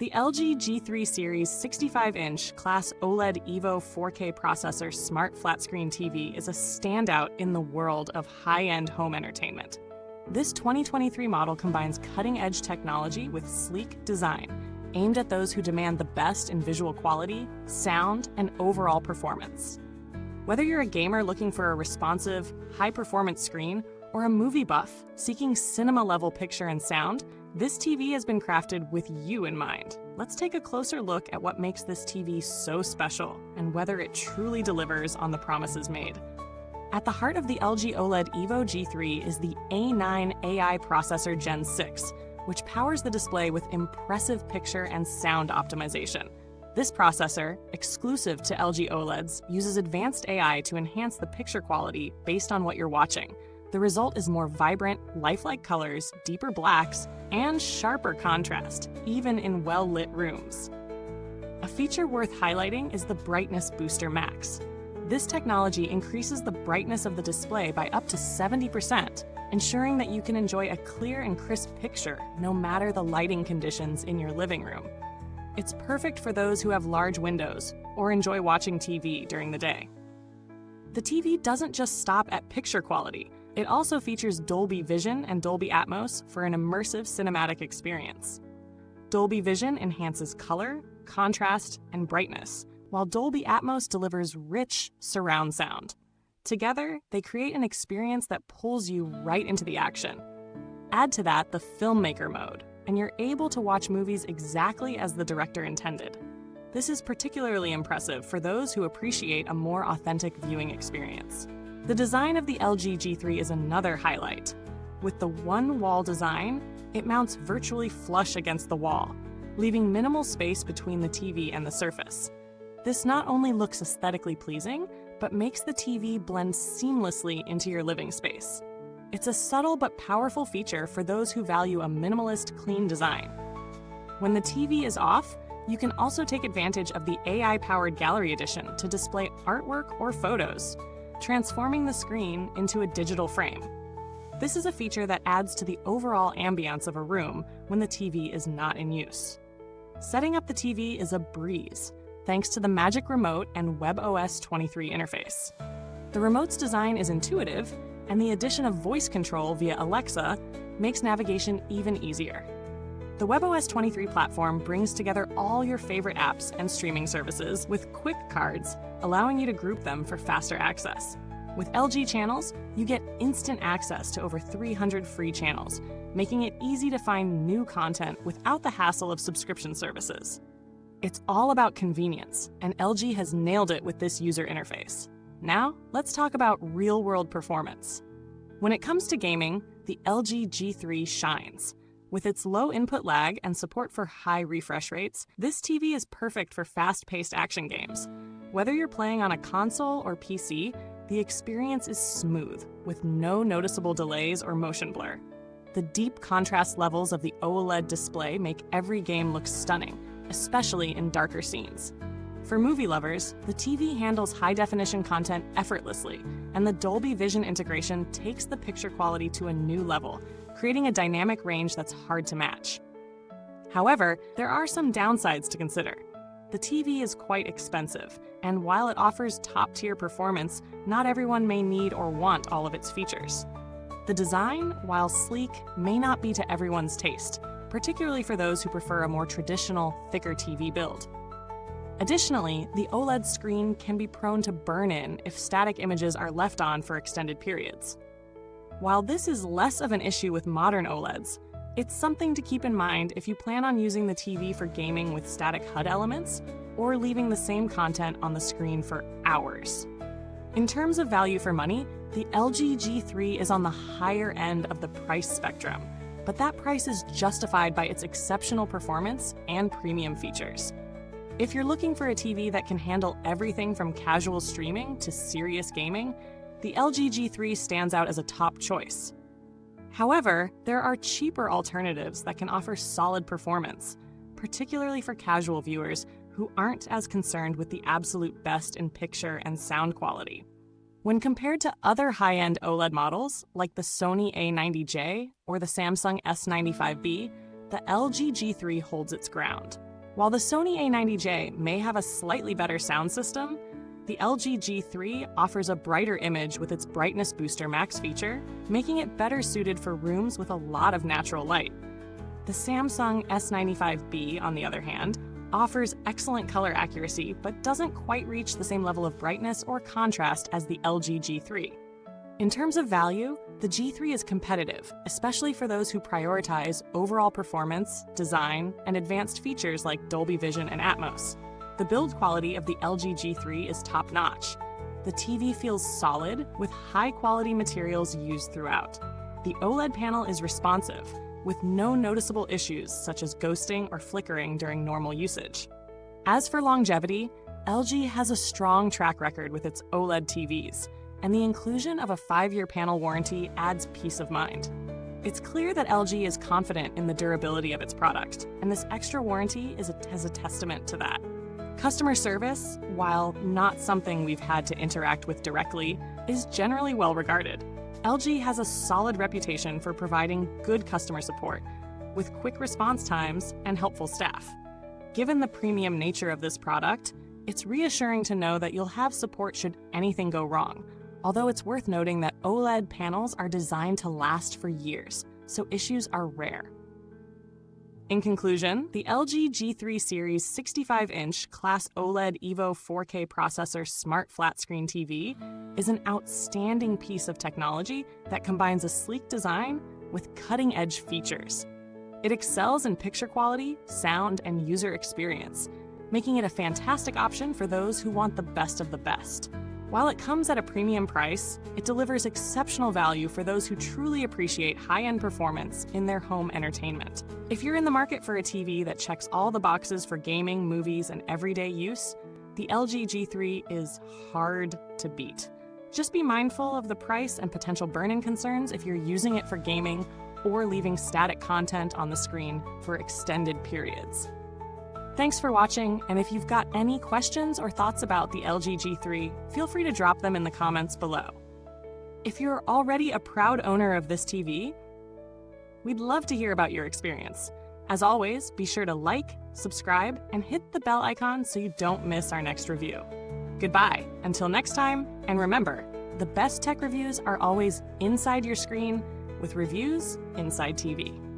The LG G3 Series 65-inch Class OLED Evo 4K processor smart flat-screen TV is a standout in the world of high-end home entertainment. This 2023 model combines cutting-edge technology with sleek design, aimed at those who demand the best in visual quality, sound, and overall performance. Whether you're a gamer looking for a responsive, high-performance screen, or a movie buff seeking cinema-level picture and sound, this TV has been crafted with you in mind. Let's take a closer look at what makes this TV so special and whether it truly delivers on the promises made. At the heart of the LG OLED Evo G3 is the A9 AI Processor Gen6, which powers the display with impressive picture and sound optimization. This processor, exclusive to LG OLEDs, uses advanced AI to enhance the picture quality based on what you're watching. The result is more vibrant, lifelike colors, deeper blacks, and sharper contrast, even in well-lit rooms. A feature worth highlighting is the Brightness Booster Max. This technology increases the brightness of the display by up to 70%, ensuring that you can enjoy a clear and crisp picture no matter the lighting conditions in your living room. It's perfect for those who have large windows or enjoy watching TV during the day. The TV doesn't just stop at picture quality. It also features Dolby Vision and Dolby Atmos for an immersive cinematic experience. Dolby Vision enhances color, contrast, and brightness, while Dolby Atmos delivers rich surround sound. Together, they create an experience that pulls you right into the action. Add to that the filmmaker mode, and you're able to watch movies exactly as the director intended. This is particularly impressive for those who appreciate a more authentic viewing experience. The design of the LG G3 is another highlight. With the one-wall design, it mounts virtually flush against the wall, leaving minimal space between the TV and the surface. This not only looks aesthetically pleasing, but makes the TV blend seamlessly into your living space. It's a subtle but powerful feature for those who value a minimalist, clean design. When the TV is off, you can also take advantage of the AI-powered Gallery Edition to display artwork or photos, transforming the screen into a digital frame. This is a feature that adds to the overall ambiance of a room when the TV is not in use. Setting up the TV is a breeze, thanks to the Magic Remote and WebOS 23 interface. The remote's design is intuitive, and the addition of voice control via Alexa makes navigation even easier. The WebOS 23 platform brings together all your favorite apps and streaming services with quick cards, allowing you to group them for faster access. With LG channels, you get instant access to over 300 free channels, making it easy to find new content without the hassle of subscription services. It's all about convenience, and LG has nailed it with this user interface. Now, let's talk about real-world performance. When it comes to gaming, the LG G3 shines. With its low input lag and support for high refresh rates, this TV is perfect for fast-paced action games. Whether you're playing on a console or PC, the experience is smooth, with no noticeable delays or motion blur. The deep contrast levels of the OLED display make every game look stunning, especially in darker scenes. For movie lovers, the TV handles high-definition content effortlessly, and the Dolby Vision integration takes the picture quality to a new level, creating a dynamic range that's hard to match. However, there are some downsides to consider. The TV is quite expensive, and while it offers top-tier performance, not everyone may need or want all of its features. The design, while sleek, may not be to everyone's taste, particularly for those who prefer a more traditional, thicker TV build. Additionally, the OLED screen can be prone to burn-in if static images are left on for extended periods. While this is less of an issue with modern OLEDs, it's something to keep in mind if you plan on using the TV for gaming with static HUD elements or leaving the same content on the screen for hours. In terms of value for money, the LG G3 is on the higher end of the price spectrum, but that price is justified by its exceptional performance and premium features. If you're looking for a TV that can handle everything from casual streaming to serious gaming, the LG G3 stands out as a top choice. However, there are cheaper alternatives that can offer solid performance, particularly for casual viewers who aren't as concerned with the absolute best in picture and sound quality. When compared to other high-end OLED models, like the Sony A90J or the Samsung S95B, the LG G3 holds its ground. While the Sony A90J may have a slightly better sound system, the LG G3 offers a brighter image with its Brightness Booster Max feature, making it better suited for rooms with a lot of natural light. The Samsung S95B, on the other hand, offers excellent color accuracy but doesn't quite reach the same level of brightness or contrast as the LG G3. In terms of value, the G3 is competitive, especially for those who prioritize overall performance, design, and advanced features like Dolby Vision and Atmos. The build quality of the LG G3 is top-notch. The TV feels solid, with high-quality materials used throughout. The OLED panel is responsive, with no noticeable issues such as ghosting or flickering during normal usage. As for longevity, LG has a strong track record with its OLED TVs, and the inclusion of a 5-year panel warranty adds peace of mind. It's clear that LG is confident in the durability of its product, and this extra warranty is a testament to that. Customer service, while not something we've had to interact with directly, is generally well regarded. LG has a solid reputation for providing good customer support, with quick response times and helpful staff. Given the premium nature of this product, it's reassuring to know that you'll have support should anything go wrong, although it's worth noting that OLED panels are designed to last for years, so issues are rare. In conclusion, the LG G3 Series 65-inch Class OLED Evo 4K processor smart flat-screen TV is an outstanding piece of technology that combines a sleek design with cutting-edge features. It excels in picture quality, sound, and user experience, making it a fantastic option for those who want the best of the best. While it comes at a premium price, it delivers exceptional value for those who truly appreciate high-end performance in their home entertainment. If you're in the market for a TV that checks all the boxes for gaming, movies, and everyday use, the LG G3 is hard to beat. Just be mindful of the price and potential burn-in concerns if you're using it for gaming or leaving static content on the screen for extended periods. Thanks for watching, and if you've got any questions or thoughts about the LG G3, feel free to drop them in the comments below. If you're already a proud owner of this TV, we'd love to hear about your experience. As always, be sure to like, subscribe, and hit the bell icon so you don't miss our next review. Goodbye, until next time, and remember, the best tech reviews are always inside your screen with Reviews Inside TV.